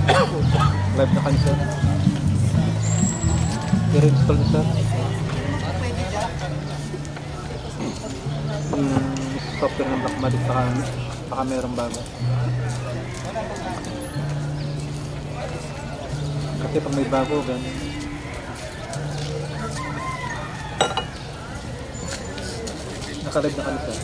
Live na kayo sir. I-reinstall nyo sir. Yung software ng Blackmagic baka mayroong bago. Kasi pag may bago, ganyan. Nakalive na kayo sir.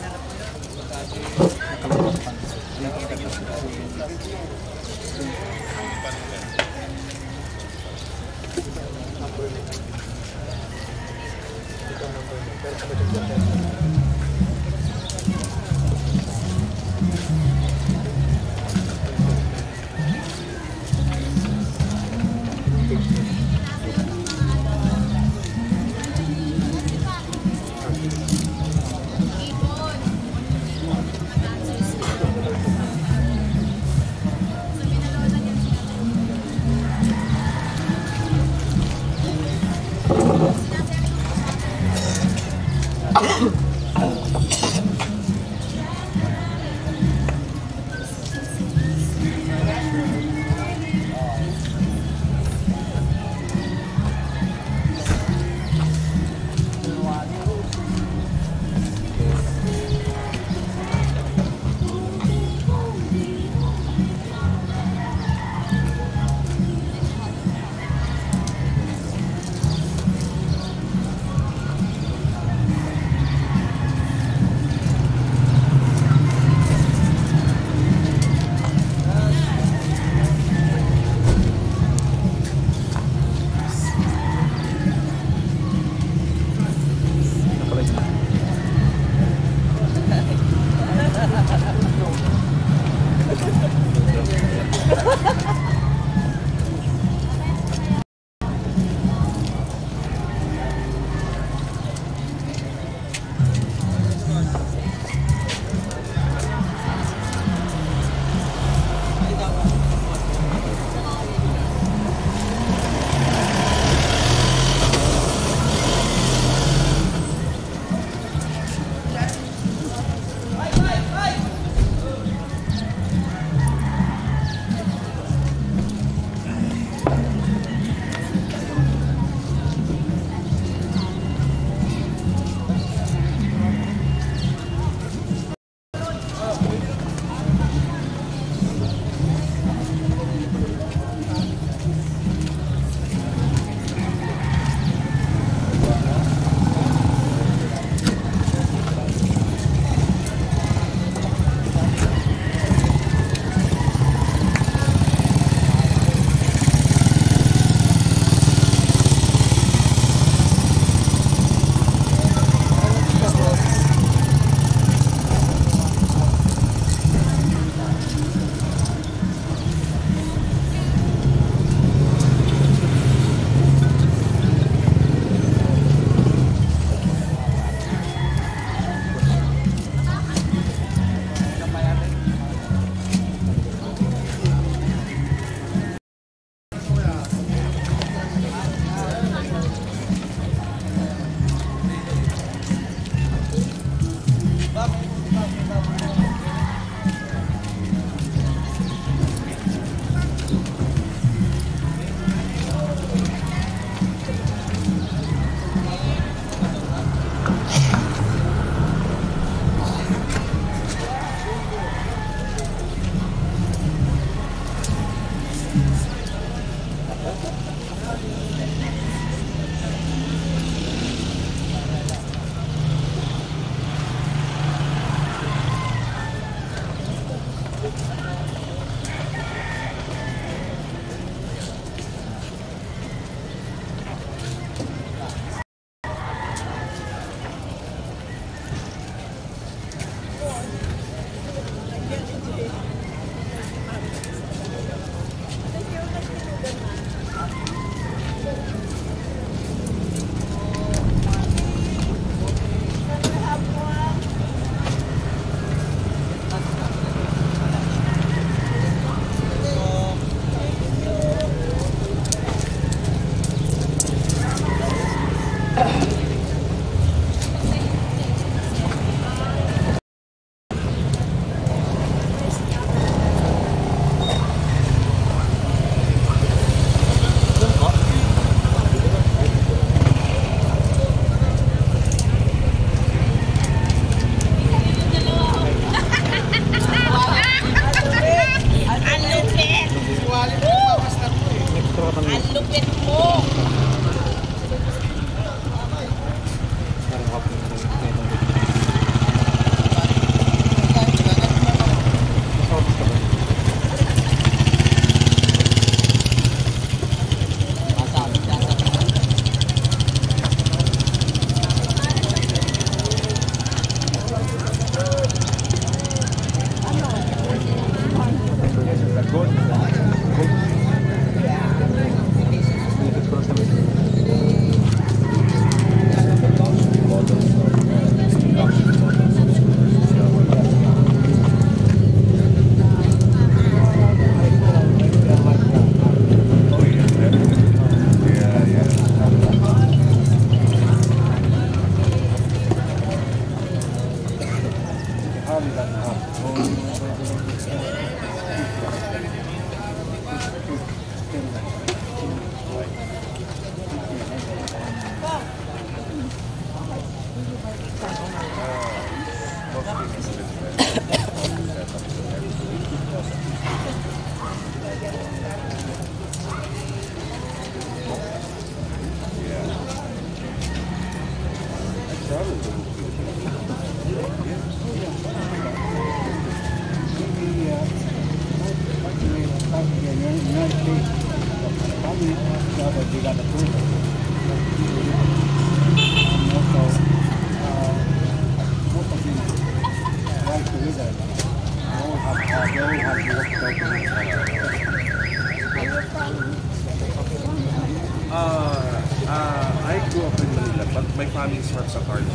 I grew up in Manila, but my family is from Sakarlo.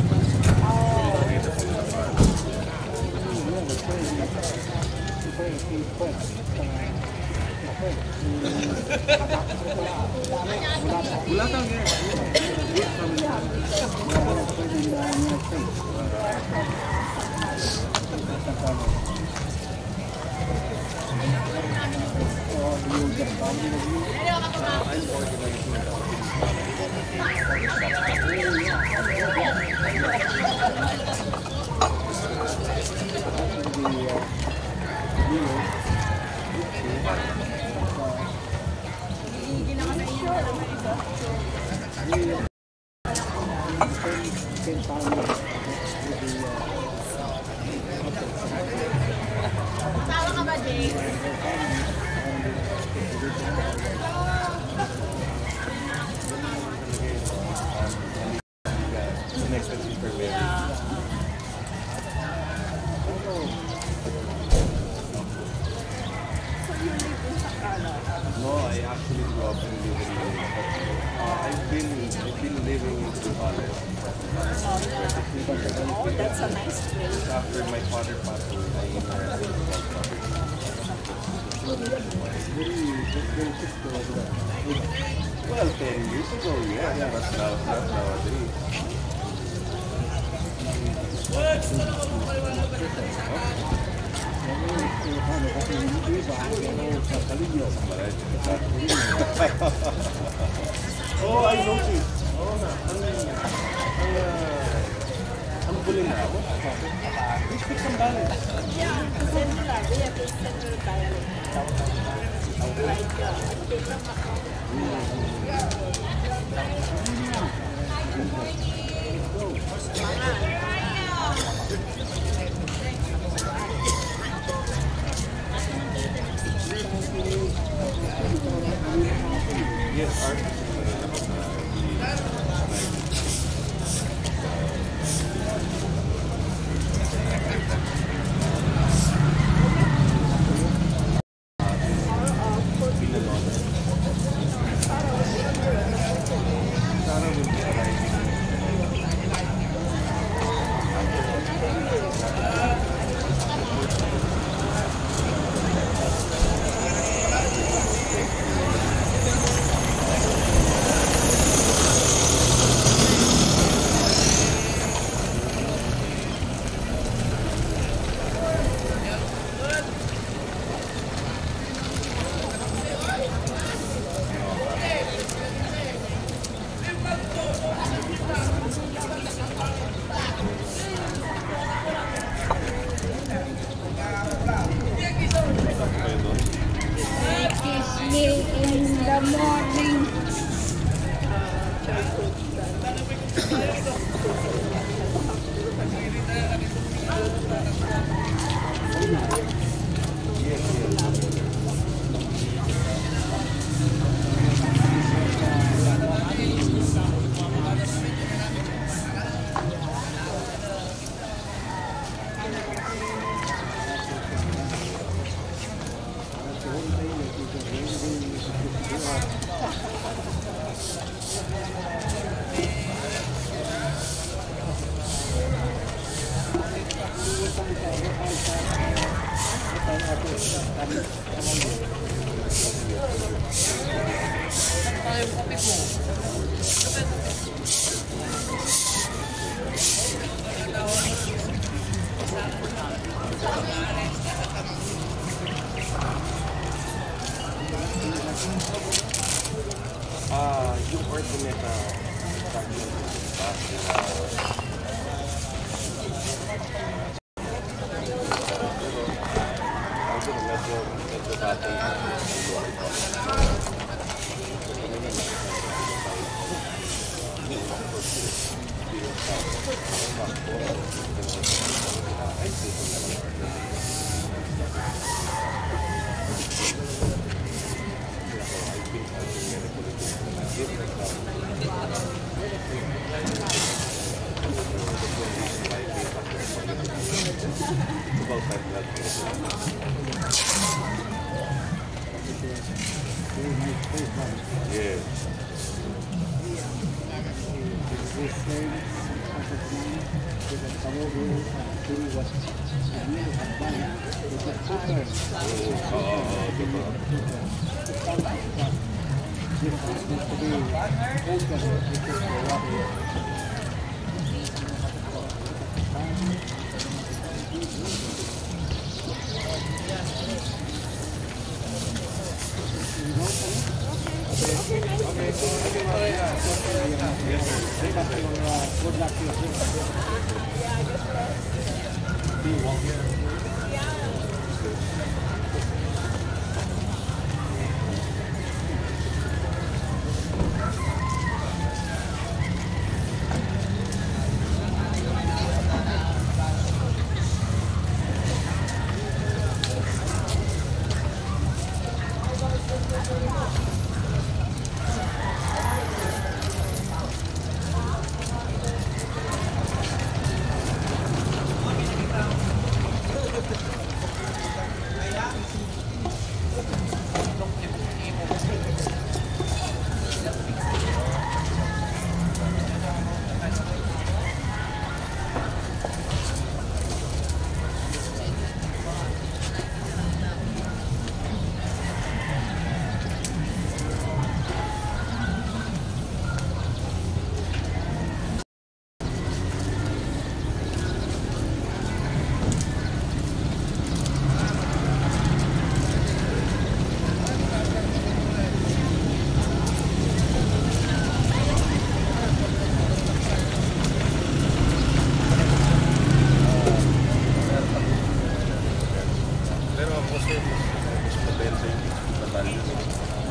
Bulatang yan. No, I actually grew up in Liverpool. I've been living in Dubai. Oh, that's a nice place. After my father passed away, I inherited the property. Well, 10 years ago, yeah, but not nowadays. Oh, I noticed. Oo nga. Ang bulin na ako. We speak some balance. Yeah, central. We have a central dialect. Like, Yes, art. Kiss me in the morning. Yung ordinate na medyo batay.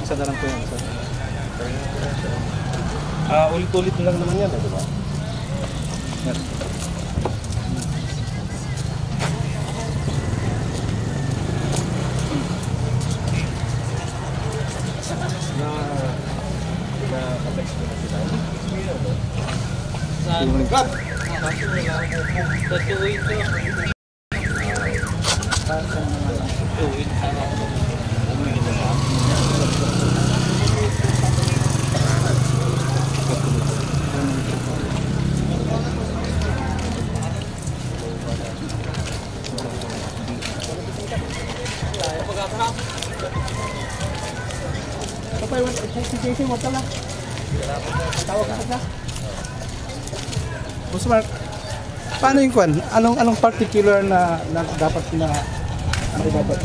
Isa na lang po yan, sir. Ulit-ulit lang naman yan, di ba? Yes. Na-text mo na sila. Boss Mark, paano yung kwan? Anong particular na dapat na ano dapat?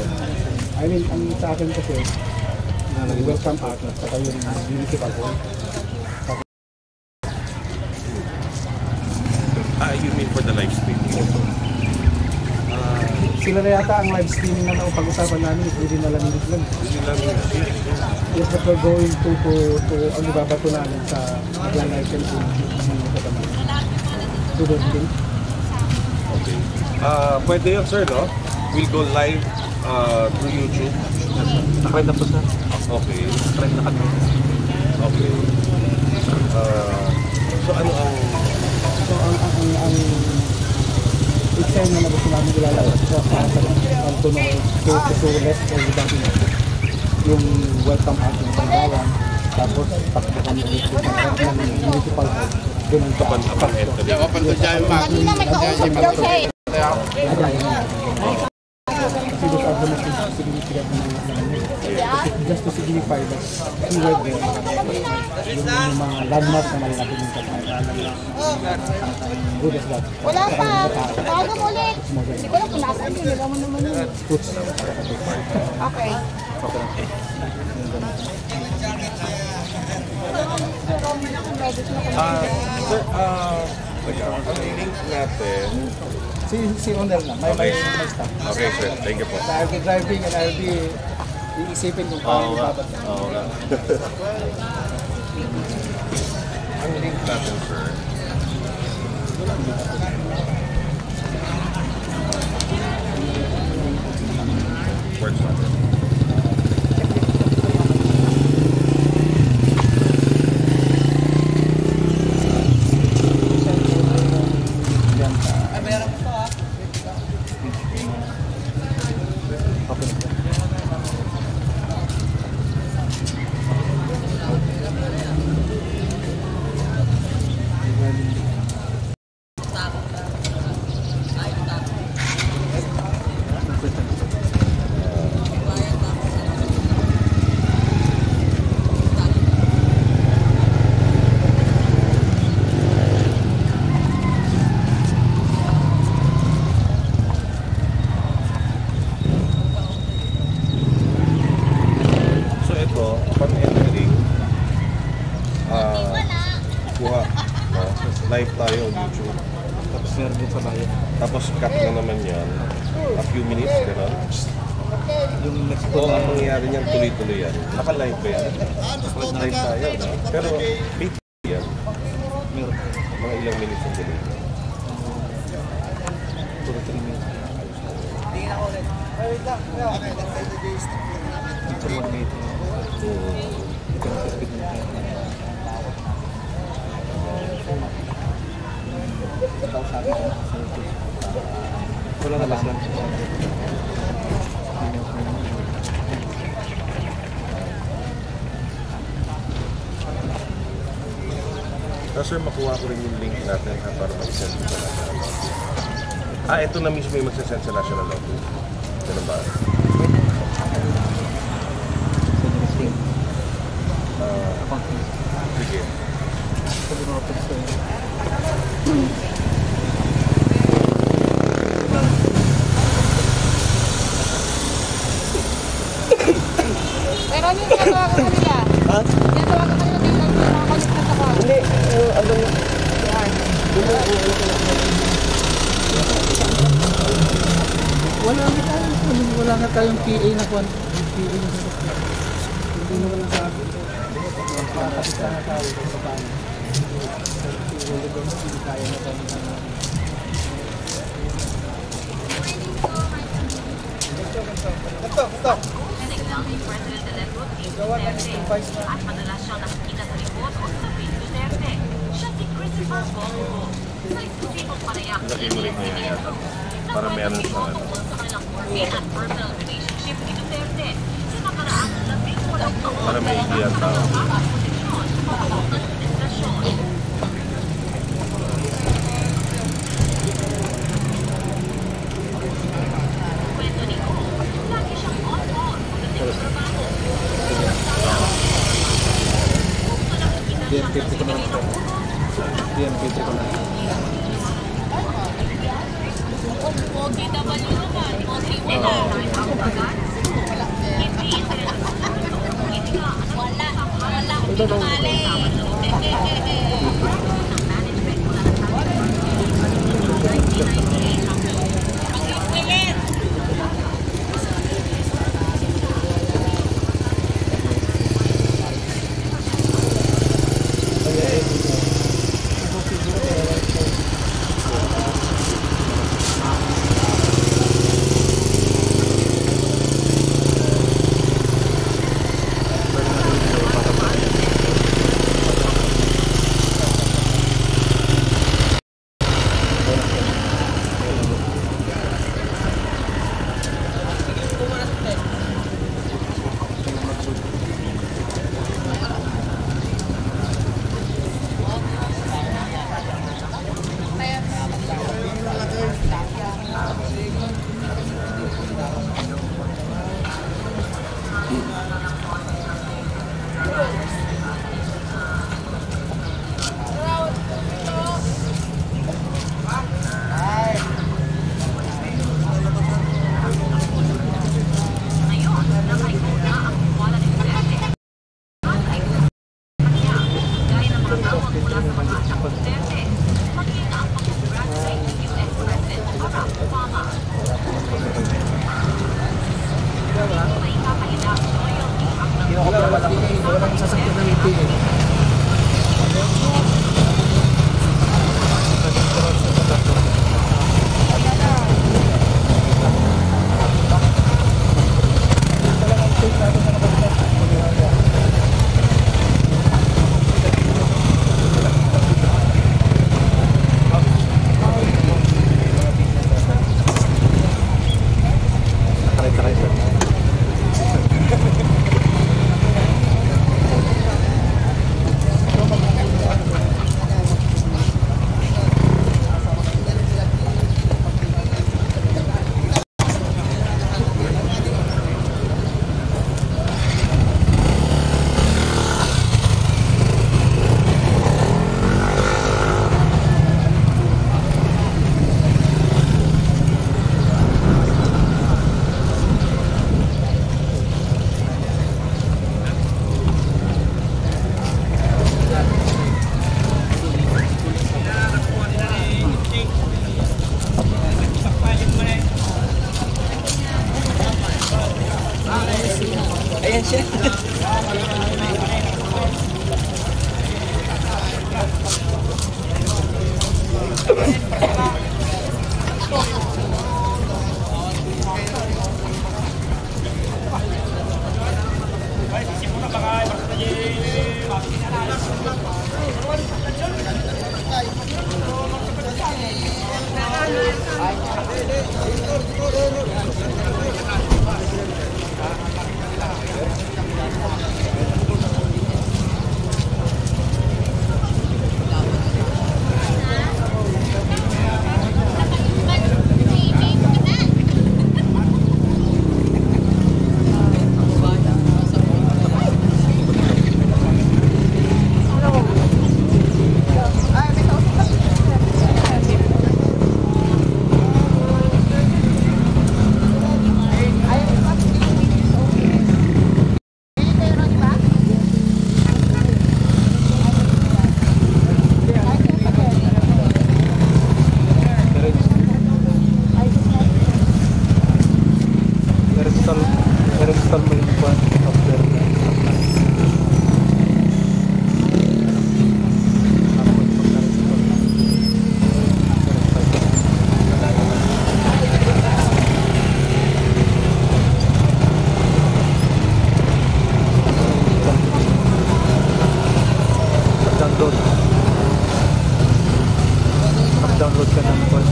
I mean, ang sa akin kasi welcome art at saka yung municipal hall. You mean for the live streaming? Sila na yata ang live streaming na pag-usapan namin, hindi na lang lang. Yes, but we're going to ano babato namin sa Grand Icon to the link. Okay. Pwede yun, sir, no? We'll go live through YouTube. Nakay na po, sir. Okay. Try na kami. Okay. So ano ang i-share na gusto namin ilalabas sa to left or dati yung welcome art ng Pagbawan, tapos takbuhan ulit ng municipal hall. Ganun pa. Kanina may kausap daw siya eh. Kasi those are the most significant just to signify that he were there. Yung mga landmarks na malalaki ng Pagbawan. Good as that. Wala pa. Bago mo ulit. Hindi ko lang kung nasaan yun. Nila mo naman yun. Fruits. Okay. Okay lang. natin. Si owner na, may staff. Okay, sir. Thank you po. So I'll be driving and I'll be iisipin kung paano ibabad. Oo nga. Ang link natin, sir. Works natin. Live tayo on YouTube. Tapos meron din sa bayan. Tapos cut na naman yan. A few minutes, gano'n. Yung next So, po ang mangyayari niyan, tuloy-tuloy yan. Naka-live pa yan. Live tayo, no? Pero, big yan. meron. Mga ilang minutes ang delay. 2 to 3 minutes. Ito 1 minute. Ito na sa speed nito. Wala na lang. Sir, makuha ko rin yung link natin ha, para mag-send sa national lottery. Ito na mismo yung mag-send sa national lottery. Ganun ba? Sige. Sabi mo ako sa Pero yung nagawa ko kanila. Ha? Yung nagawa ko kanila, hindi lang nakakalit na sa kwan. Hindi, wala nga tayong PA na kwan. PA na sa hindi naman ang sabi. Nakakapita na tayo sa paano. Hindi kaya na tayo. Stop. President-elect Rodrigo Duterte at madalas siyang nakikita sa likod o sa video Duterte. Siya si Christopher Bongo. Sa eksklusibong panayam sa ABS-CBN Para meron sa ano. tungkol sa kanilang working and personal relationship ni Duterte sa nakaraang 18 taon. Para may idea ang tao. Ang posisyon sa pagbubuo ng administrasyon. Kwento ni Go, lagi siyang on-on pagdating sa trabaho. DN50 ko na lang. DN50 ko na lang. OTW naman, OT1 Walang sasakyan ng PA. I-install mo yung software niya. Download ka ng call.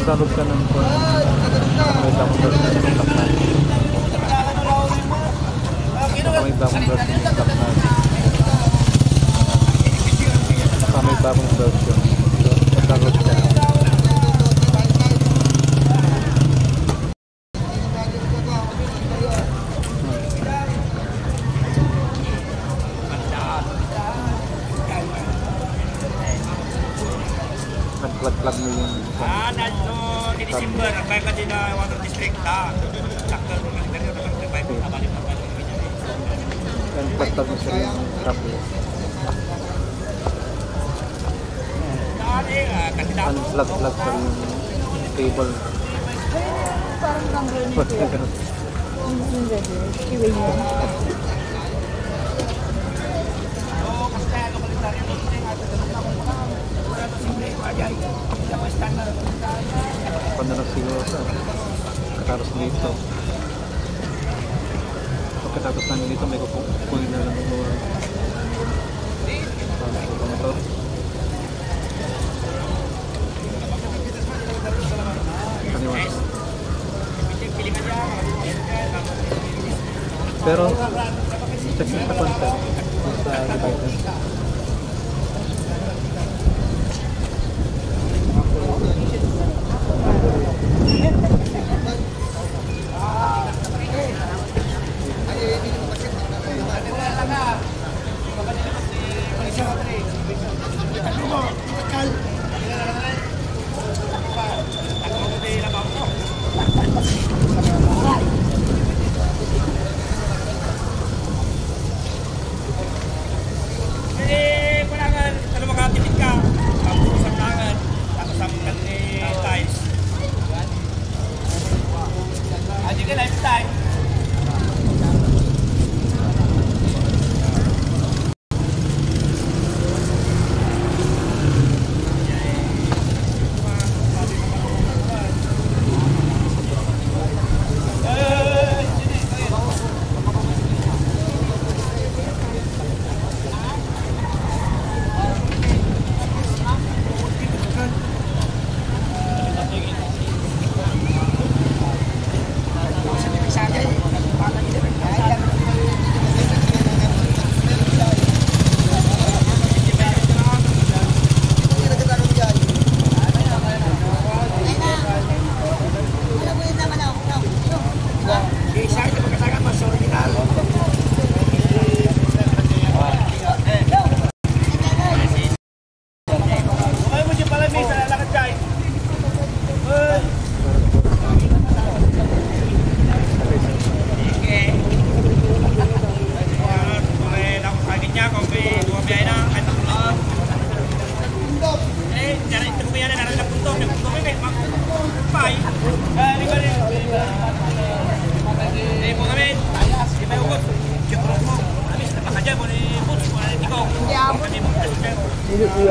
Mag-download ka ng call. May download ka ng stock na. May download ka ng stock na. May bagong version. Mag-download ka na. Nag-plug mo yung nandito di December, kaya ka din na water district ha. Sakto mo lang ganito lang sa Bible na balik pa rin. Nag-plug mo siya yung cable. Unplug sa yung cable. Parang number nito. Hindi, Pwede na siguro sa katapos dito. Pagkatapos namin dito may kukunin na lang mo motor. Kaniwas. Pero check mo sa content sa devices.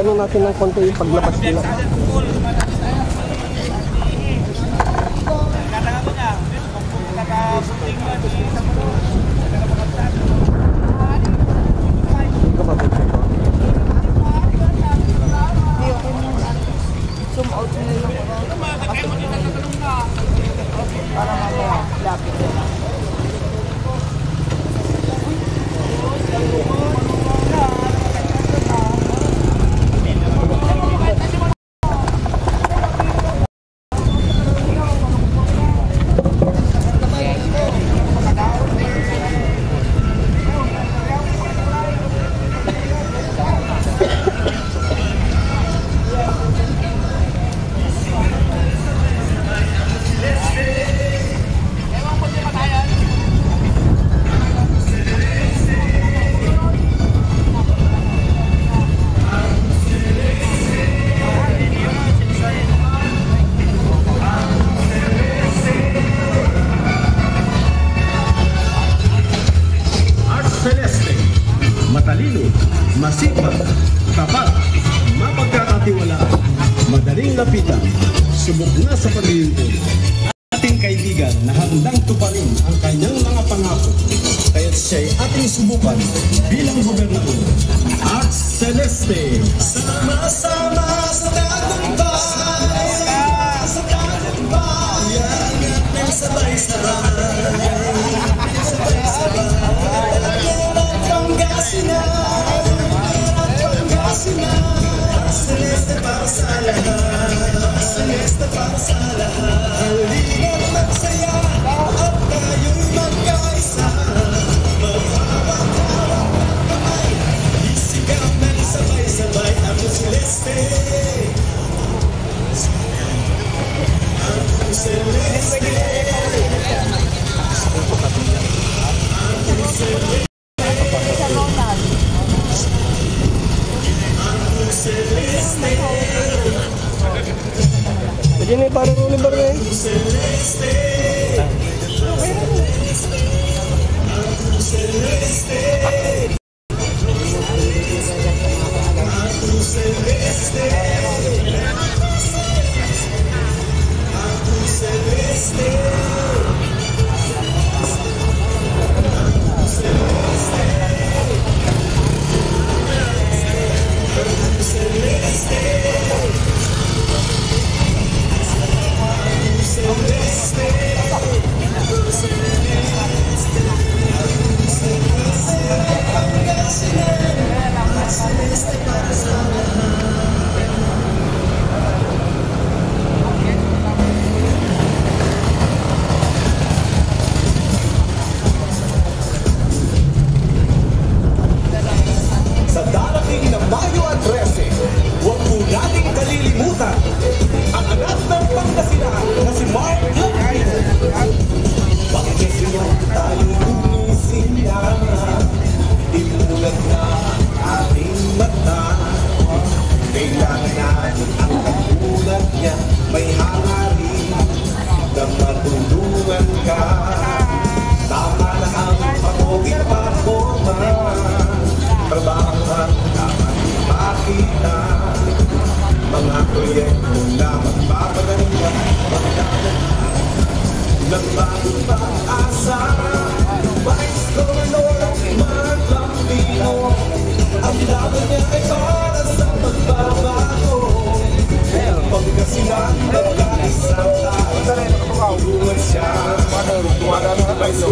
Ano natin ng konti yung paglabas nila. Zoom out nyo lang para mamaya lapit nila. Matalino, masipag, tapat, mapagkakatiwalaan, madaling lapitan, subok na sa paglilingkod. Ating kaibigan na handang tuparin ang kanyang mga pangako, kaya't siya'y ating subukan bilang gobernador. Arts Celeste, sama-sama sa tagumpay, sa tagumpay, ang sabay-sabay, sabay-sabay. Celeste para sa lahat, Celeste para sa lahat. Halina't magsaya at tayo'y magkaisa. Maghawak-hawak kamay, isigaw ng sabay-sabay. Ako Celeste, ako Celeste, ako Celeste. Begini parang Oliver eh. Celeste. natin ang katulad niya. May hangarin na matulungan ka. Tama na ang pag-obig pa-forma. Trabahan naman ipakita. Mga proyekto na magpapaganda. Nagbagong pag-asa. Vice Governor Mark Lambino. Ang laban niya ay para sa pagbabago. Pagkasilang nagkaisang tao, tulungan siya. Vice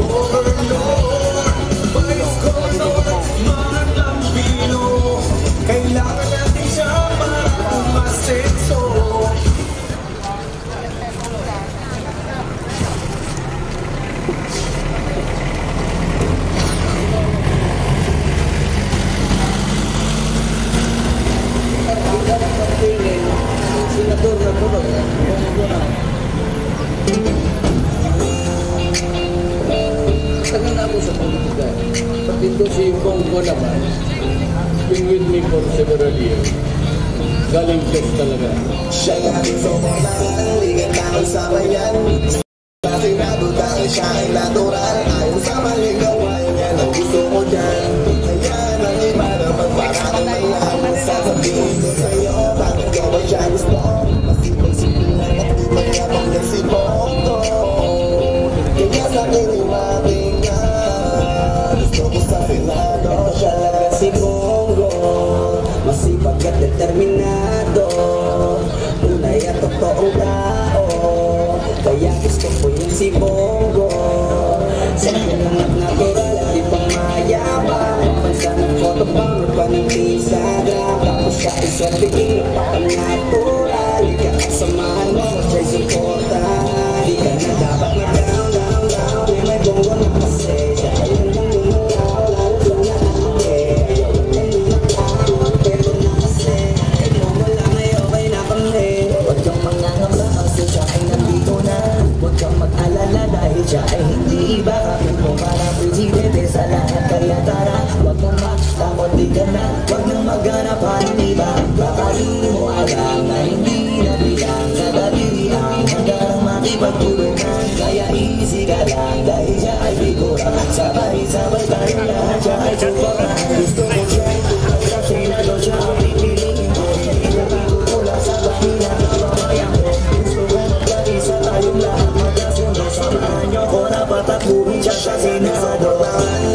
Governor Mark Lambino. Kailangan natin siya para umasenso. Tagal na ako sa politika. Pati ito si Bongo naman, been with me for several years. Galing test talaga. Siya natin sa mga ligat tao sa bayan. Kasi nadudang siya ay natural. Ayon sa maligawan niya ang gusto ko dyan. Kaya nang iba na magparang na lang. Sasabihin ko sa'yo, bakit ka ba siya gusto? Masipag-sipilan at di mayabang na si Bongo. Kaya sa akin ay matinga. Gusto ko sa Senado. Siya lang si Bongo, masipag at determinado. Tunay at totoong tao. Kaya gusto ko yung si Bongo. Sa lang at natural at di pang mayabang. Pansa ng photobang pa ng Instagram. Tapos siya iswapiging napakang natural. Ika kasamahan mo, siya'y supportan. Di ka na dapat mag-down, down, down. May Bongo na kasi siya ay lang lumalaw. Lalo lang na ayaw lang lumalaw. Pero na kasi kay Bongo lang ay okay na kami. Huwag kang mangangamba kasi siya ay nandito na. Huwag kang mag-alala dahil siya ay hindi iba. Kapit mo para presidente sa lahat. Kaya tara, huwag mong makastamot di ka na. Huwag nang maghanap ng iba. Baka di mo alam na hindi na bilang kadali ang hanggang makipagtulungan. Kaya easy ka lang dahil siya ay figura. Sabay-sabay tayo lahat siya ay tupakan. Gusto ko siya sa Senado siya ang pipiliin ko. Hindi na pinupula sa bahina ng pamayan ko. Gusto ko magkakisa tayong lahat magkasundo. Samahan niyo ko na patakbuhin siya sa Senado.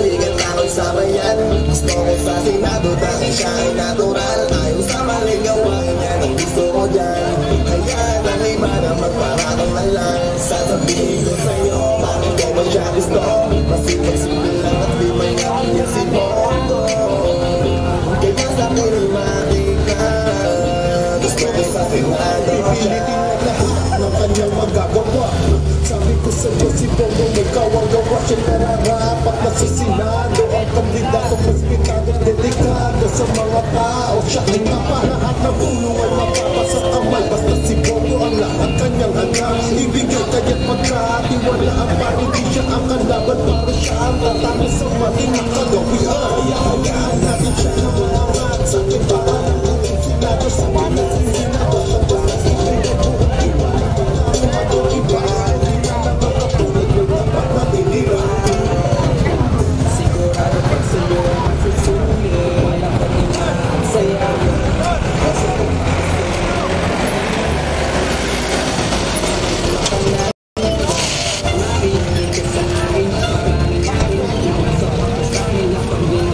Ligat tao sa bayan. Gusto ko sa Senado dahil siya ay natural. Ayon sa maligawan niya ang gusto ko dyan. Kaya nang iba na magparang na lang. Sasabihin ko sa'yo, bakit ka ba siya gusto? Masipag-sipilan at di may niya si Bongo. Kaya sa akin ay matika. Gusto ko sa Senado. Pipilitin na lahat ng kanyang magagawa. Sabi ko sa'yo si Bongo may kawagawa. Siya nararapat na sa Senado. Ang kandidato respetado, delikado sa mga tao. Siya ay napalahat na puno ay mapapasa kamay. Basta si Bongo ang lahat kanyang anak. Ibigay kaya't pagkatiwala ang parang siya ang kalaban. Para siya ang tatalo sa mali na kagawian. Hayaan natin siya na umangat sa iba. Ang Senado sa mga Senado sa mga Senado. Iba, hindi na nakakatulad ng dapat na tinira. Sigurado pag sa'yo ay masusuli. Walang paningan sa'yo. Kasi kung makinig ka sa akin. Maraming akin. Sa pagkasamin ng pambing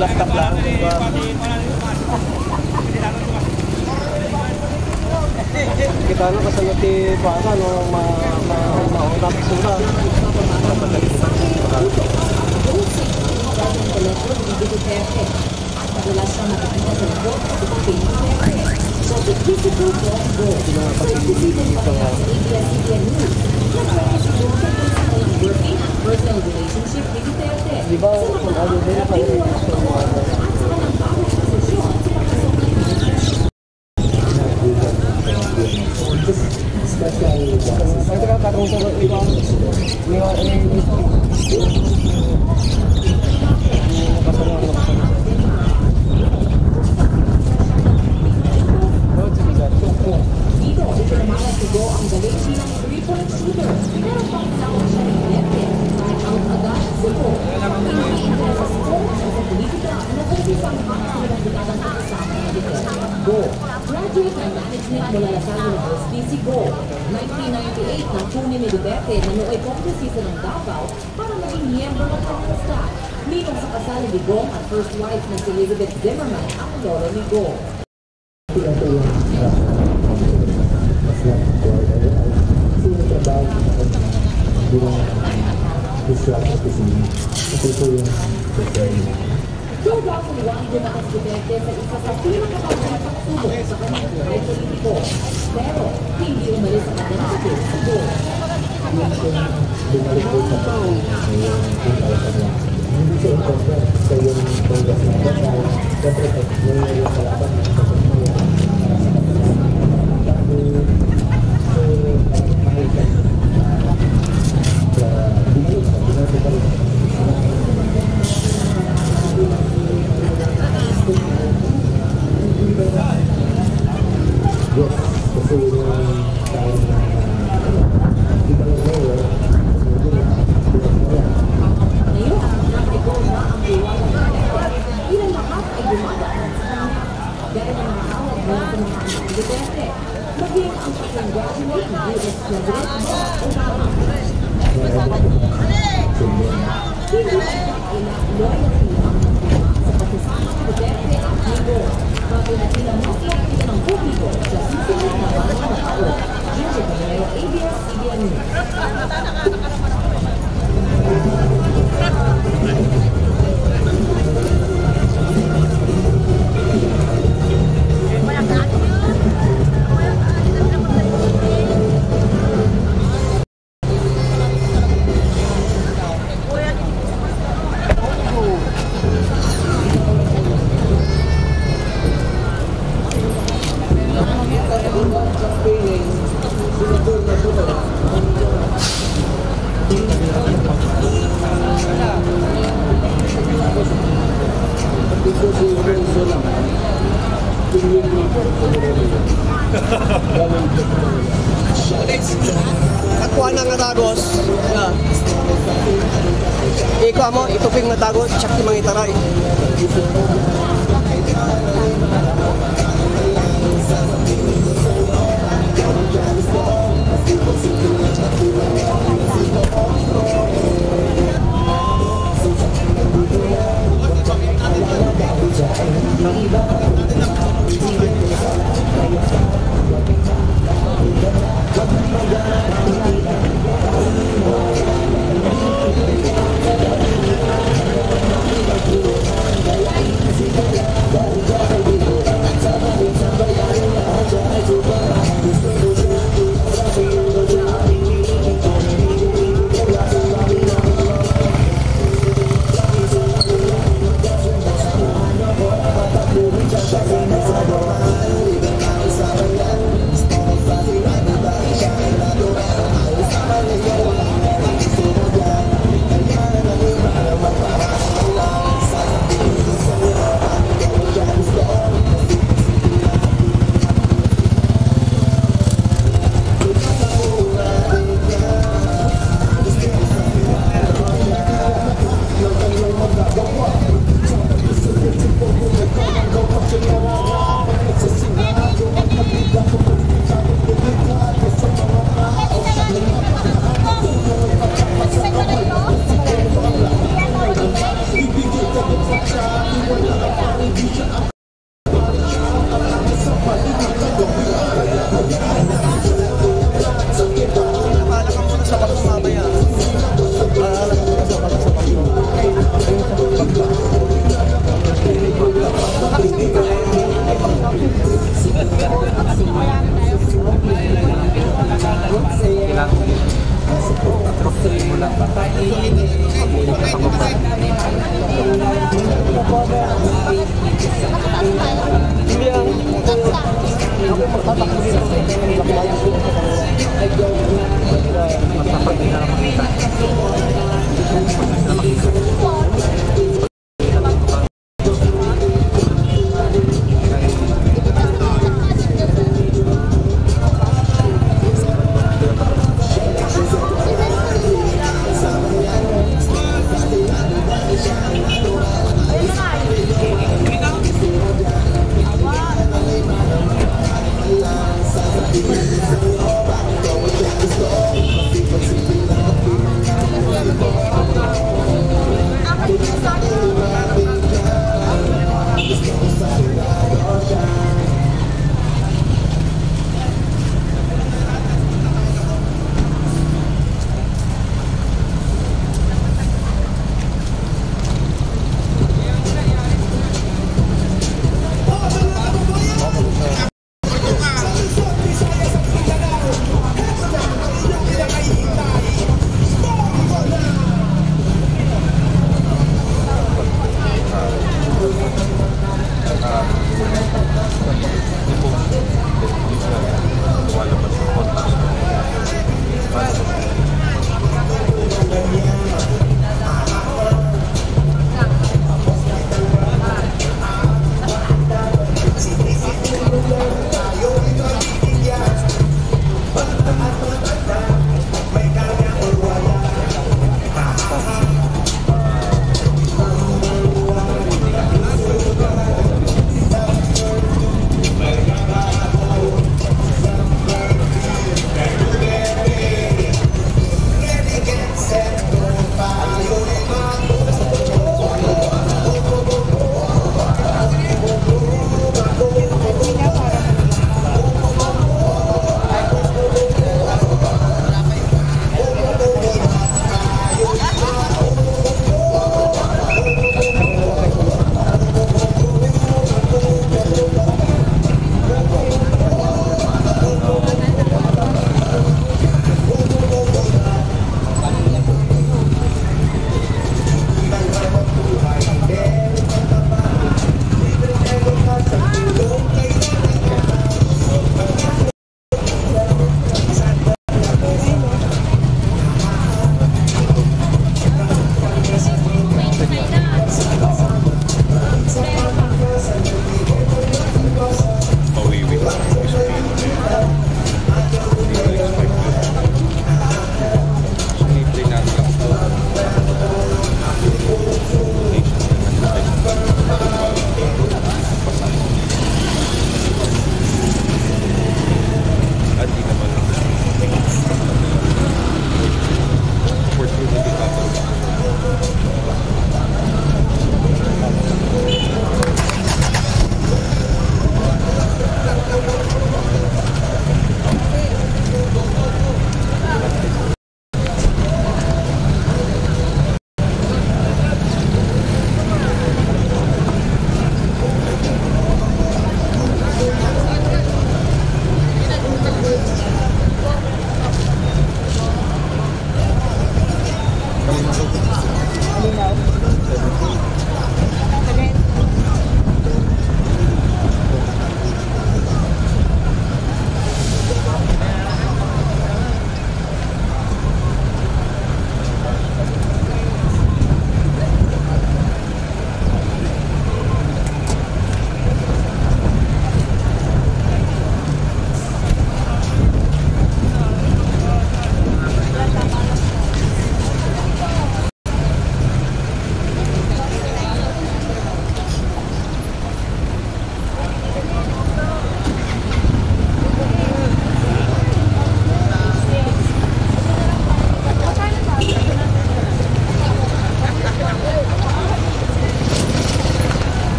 laptop lang. Diba? Kita ano kasama ti baka no mauna sura. Di ba kung ano din Graduate ng management mula Lasal University si Go. 1998 nang kunin ni Duterte na nooy kongresista ng Davao para maging miyembro ng Congress staff. Ninong sa kasal ni Go at first wife na si Elizabeth Zimmerman ang lolo ni Go. Joe Dawson din ang Duterte sa isa sa pinakabagong pagsubok sa kanyang buhay politiko. Pero hindi umalis sa kanyang kapit sa Go. Bumalik ko sa taon ngayong 2001. Hindi siya i-compare sa yung Congress na dahil dapat yung ngayon sa laban ng kapatid Nakuha na nga tagos. Ikaw mo, ituping na tagos, tsak ti mga itaray.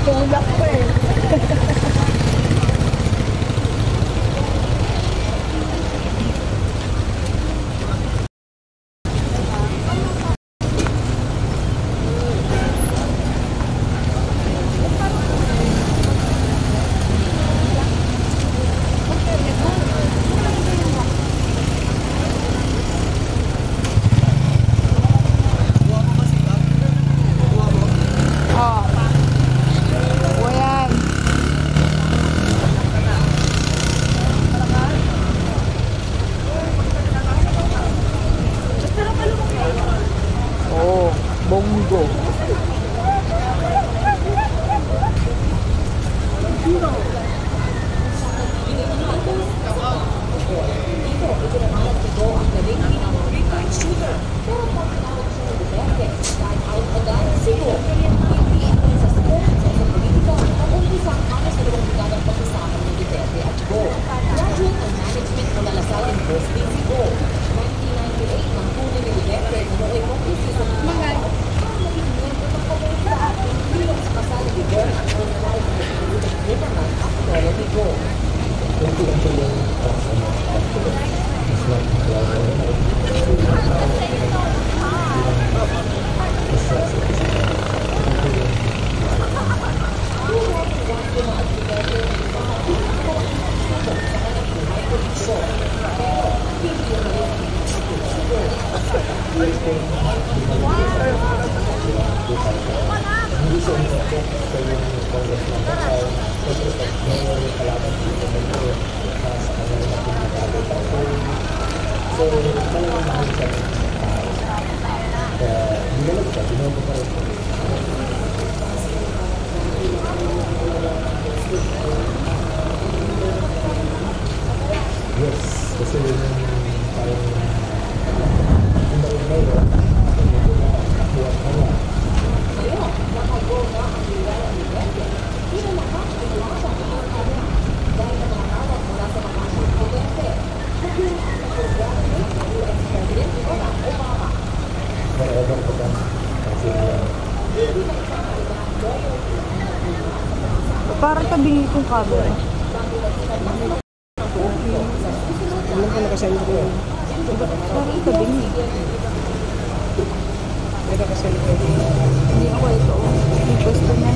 Tulak pa eh. Parang tabingi kong camera. Ano ka nakasend ko yun? Parang tabingi. May nakasend ko yun. Hindi ako ito. Yung pwesto niya.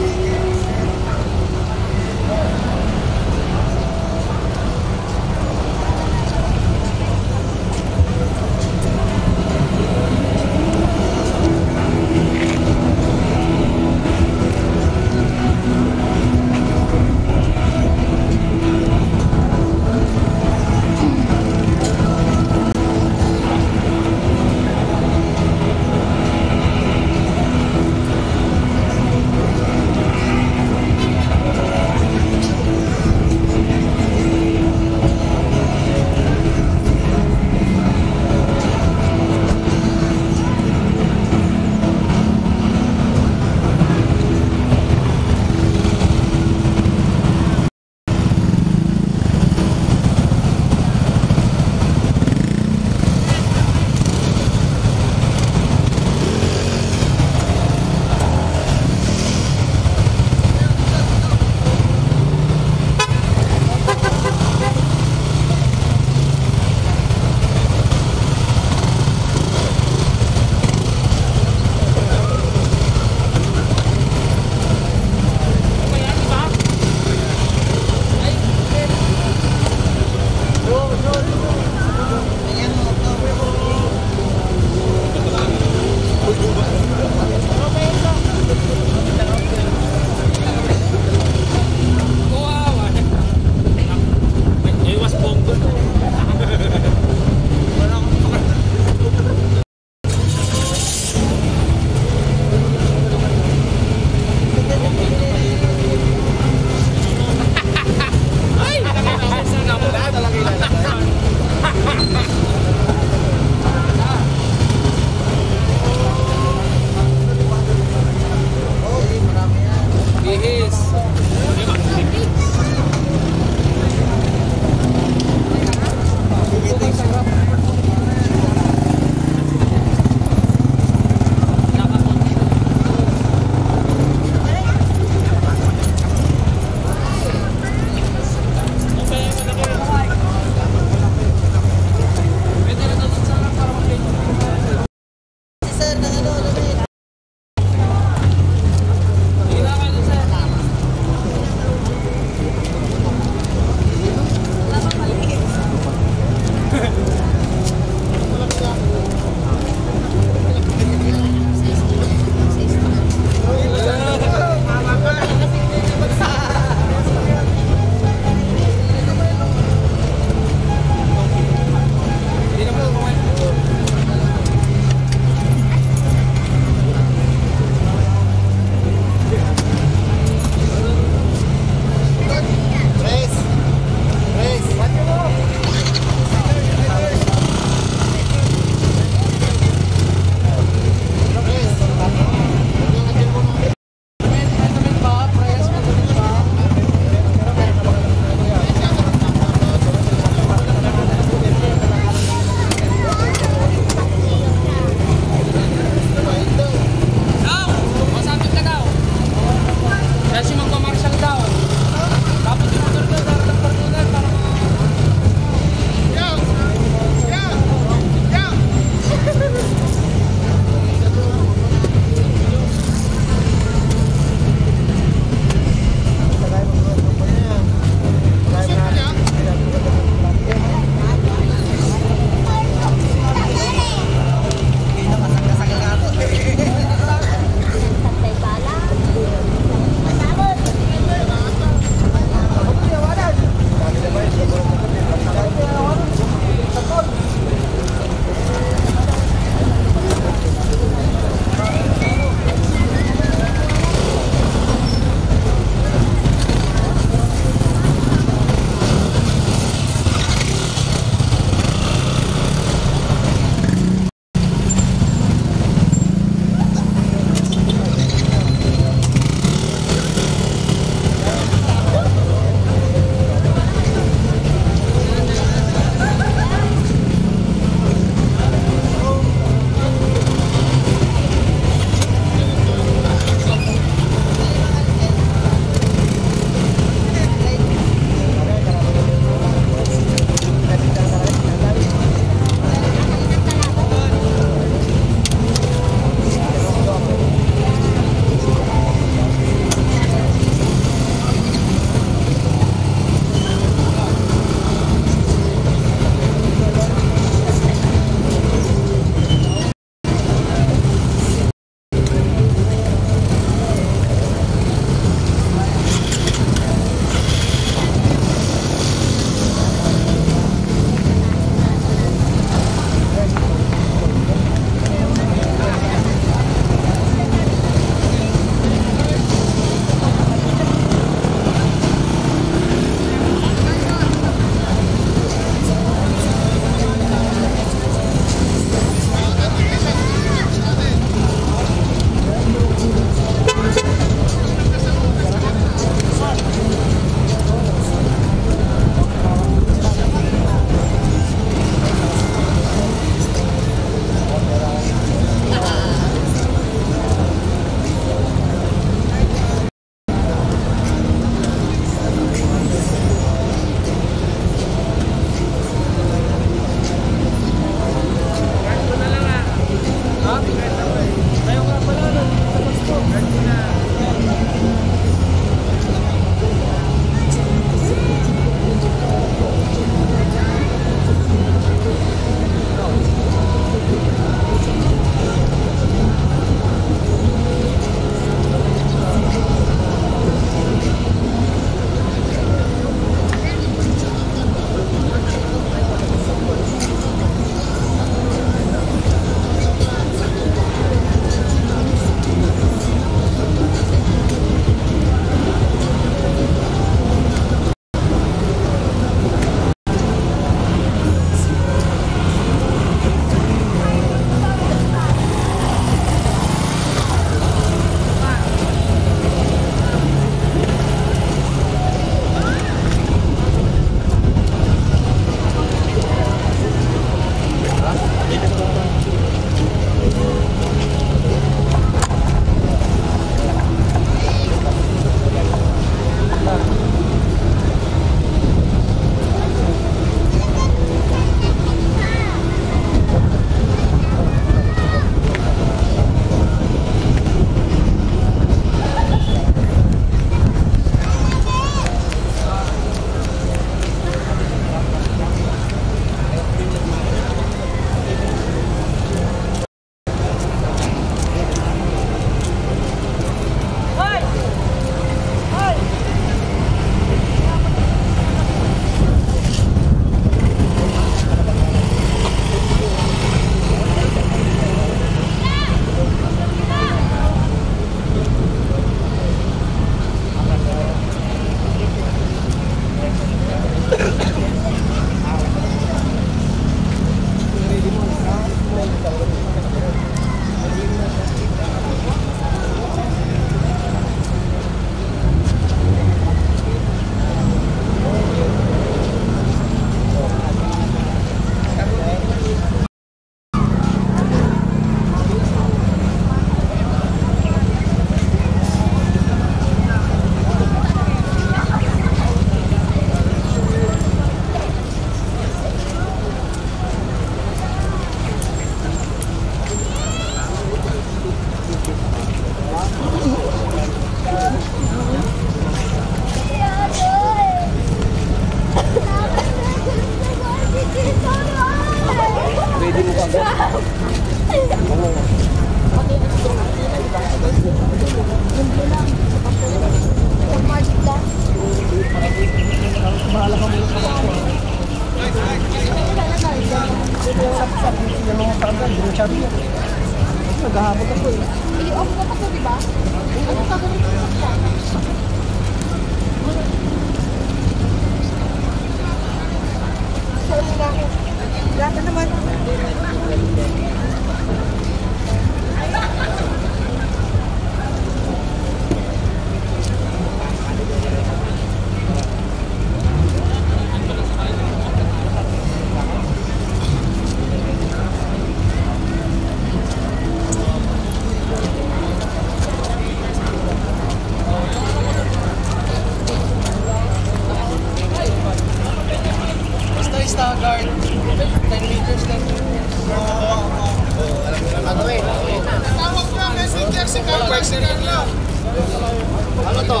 Ano to?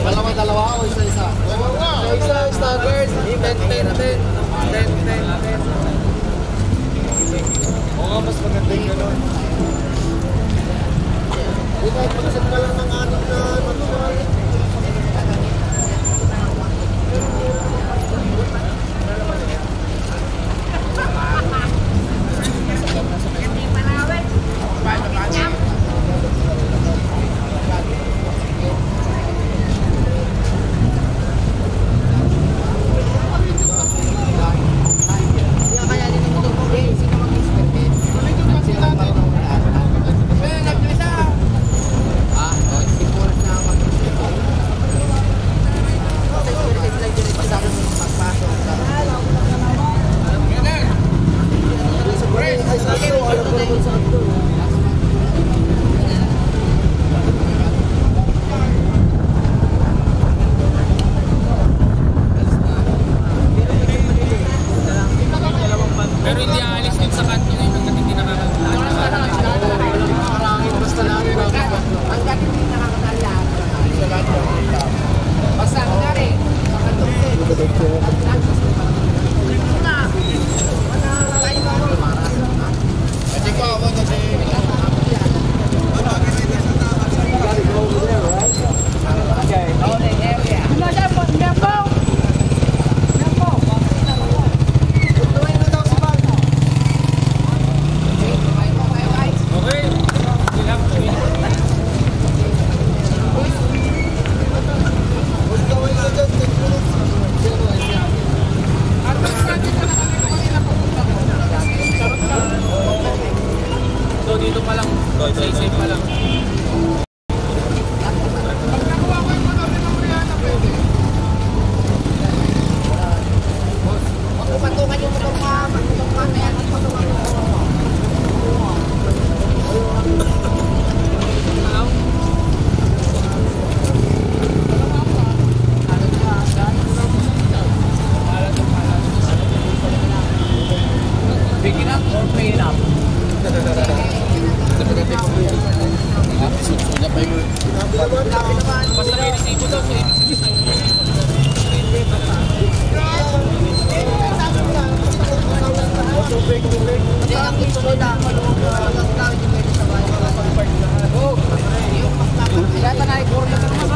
Dalawa-dalawa o isa-isa? Isa, staggered. 10-10-10. 10-10-10. Oo nga, mas maganda yung gano'n. Hindi kahit pagkasin ka lang ng anak na matumal. Pero hindi aalis din sa kanto ngayon hanggang hindi Marangin basta namin hanggang hindi nakakatala. Basta na rin. So dito pa lang, safe pa lang. Patukan yung motor ka, patukan na yan, patukan yung motor mo. Big enough or pay enough? Basta may resibo daw, so ibig sabihin Hindi ang gusto ko na, walang tao yung medyo sa bahay. Kaya pa na-ikur na naman.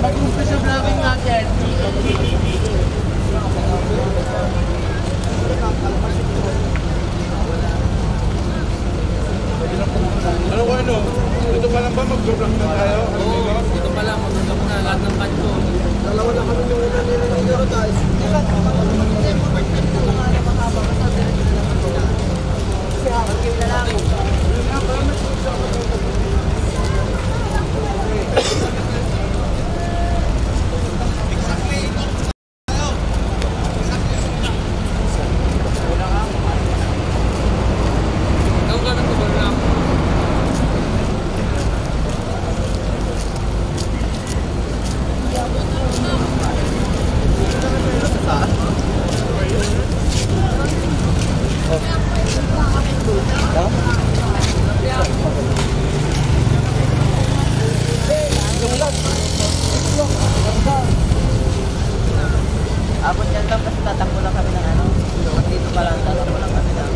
Mag-umpisa vlogging natin. Ano ko ano? Dito pa lang ba mag-vlog na tayo? Oo, dito pa lang, mag-vlog na lahat ng kanto. Dalawa na kami yung nililito guys. Abot yan lang kasi tatakbo lang kami ng ano. Dito pa lang, tatakbo lang kami ng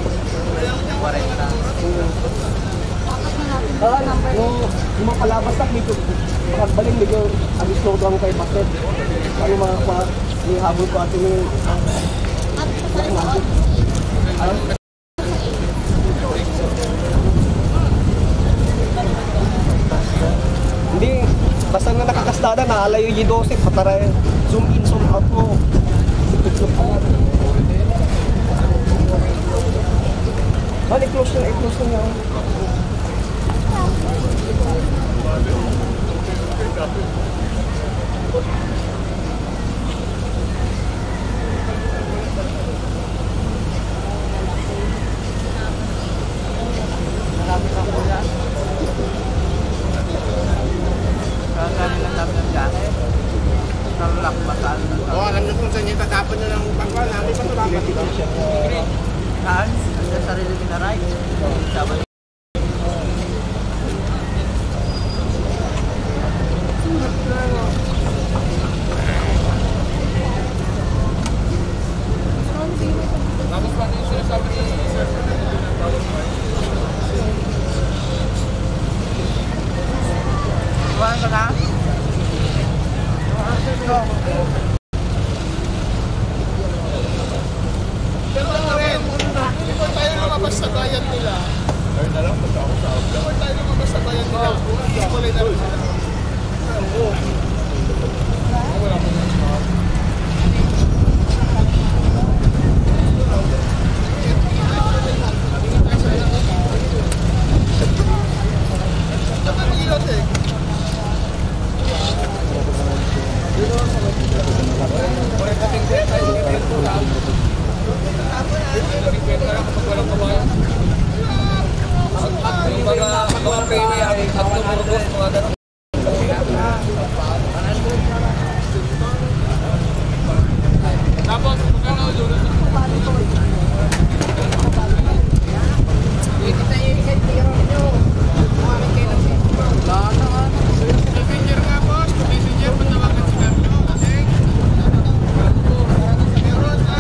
40. Yung mga kalabas na, medyo makagbaling, medyo slow down kay Baset. Ano mga habol ko atin yung hindi, basta na nakakastada, naalayo yung 12, pataray, zoom in, zoom out mo. I-close na, i-close na. wala akong basaan. Oo, alam niyo kung saan niyo tatapon nyo ng pangkal, namin pa ito dapat ito. Saan? Sa sarili ko na right. Sabi. Tapos pa din siya sabi ni Sir. Iwan ko na? Pero rin, before tayo lumabas sa bayan nila, before tayo lumabas sa bayan nila, kulay na rin sila. Wala mo na. Mga premium at tumurgos, mga gano'n. Tapos, magkano yun? Kita yung ikay-tiro nyo. Kumarin kayo ng messenger nga, boss. Messenger, patawagan sila nyo. Kasi, meron na.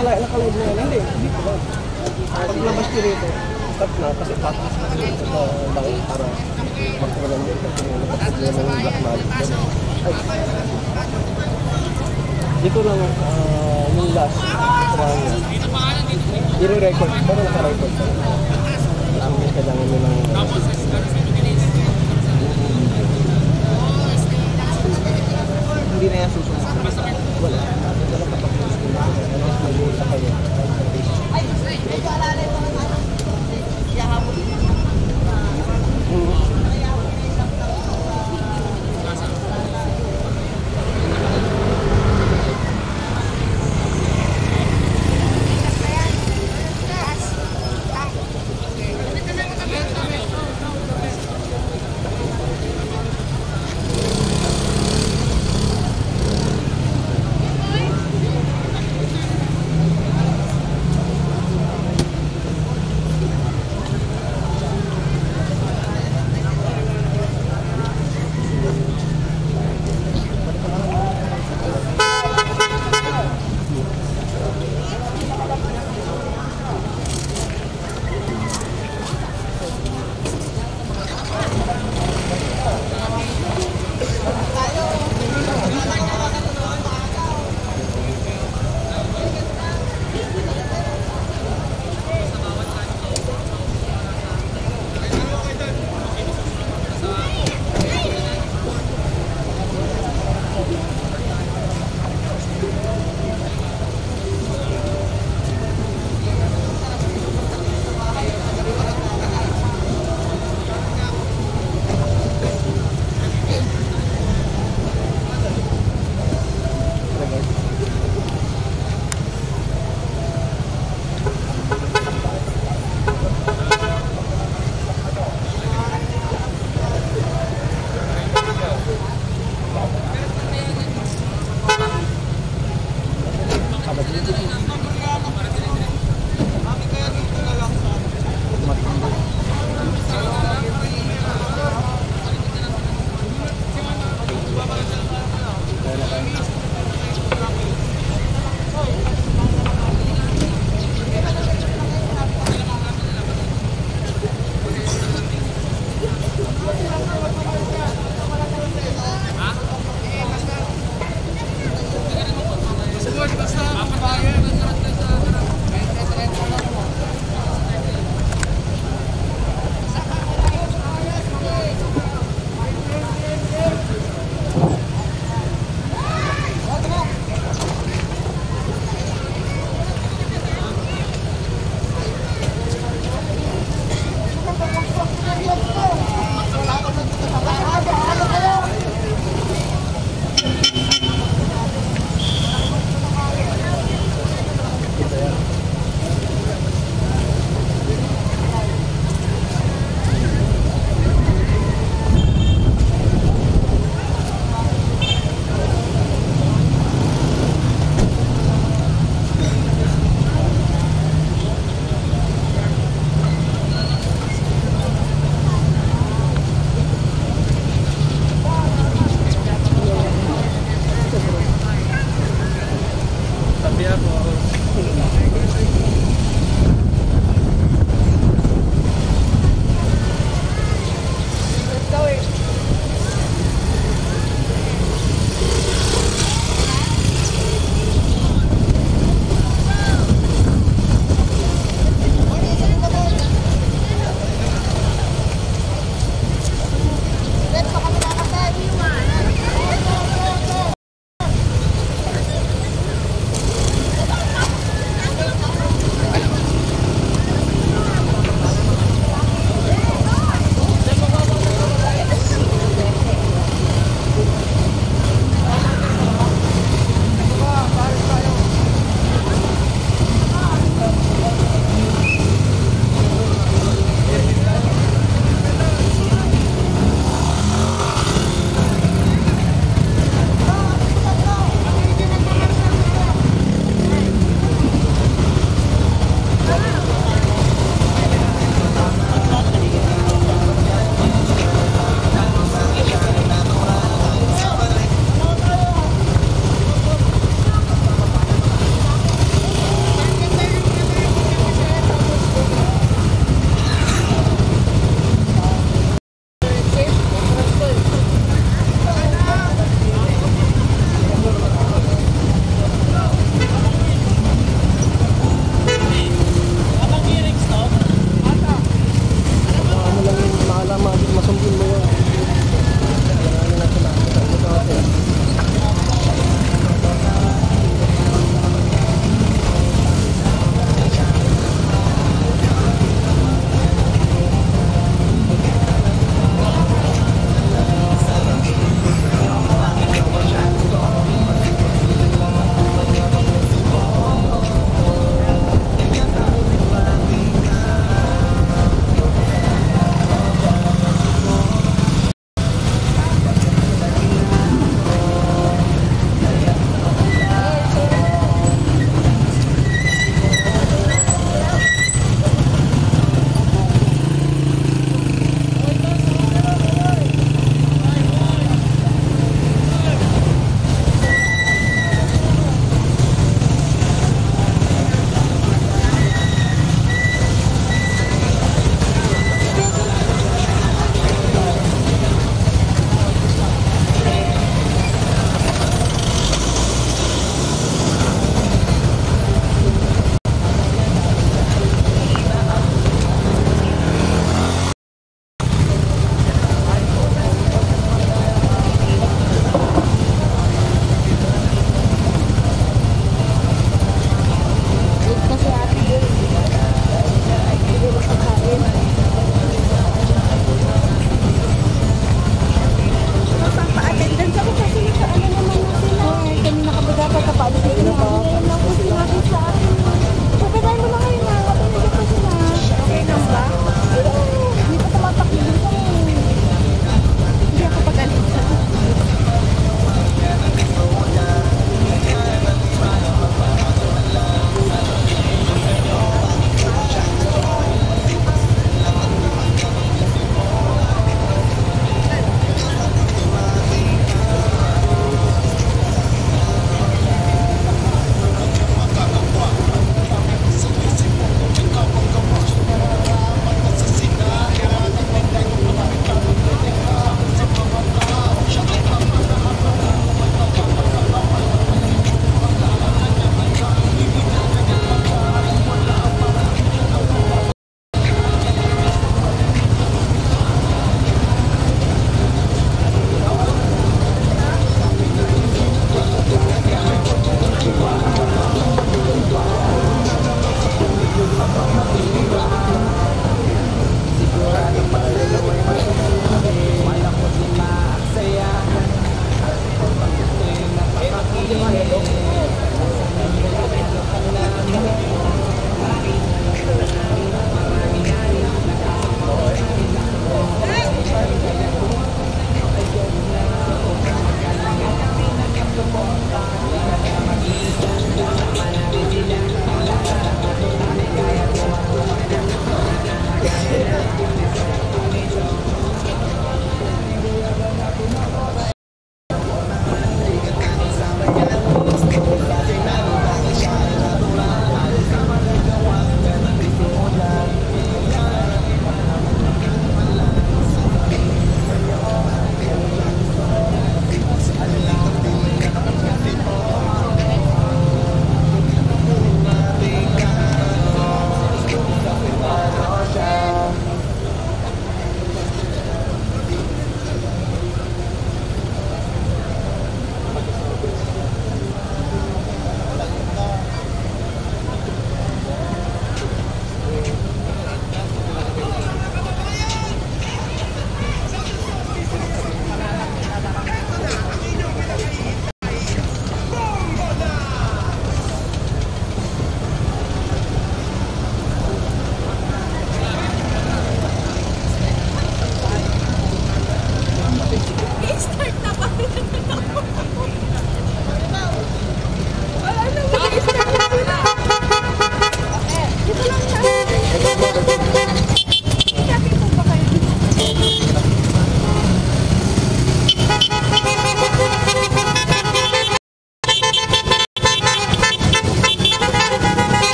Nakaload na yan. Hindi pa. Paglabas ko rito, start na kasi patas na dito sa bank para magkaroon din kasi problema ng black market. Ay. Dito lang yung last niya. I-record, pero naka-record pa. Ang kailangan nyo ng hindi na yan susunod. Wala. Wala kapag sa kayo. Ay, medyo alala ito naman. Yahabot.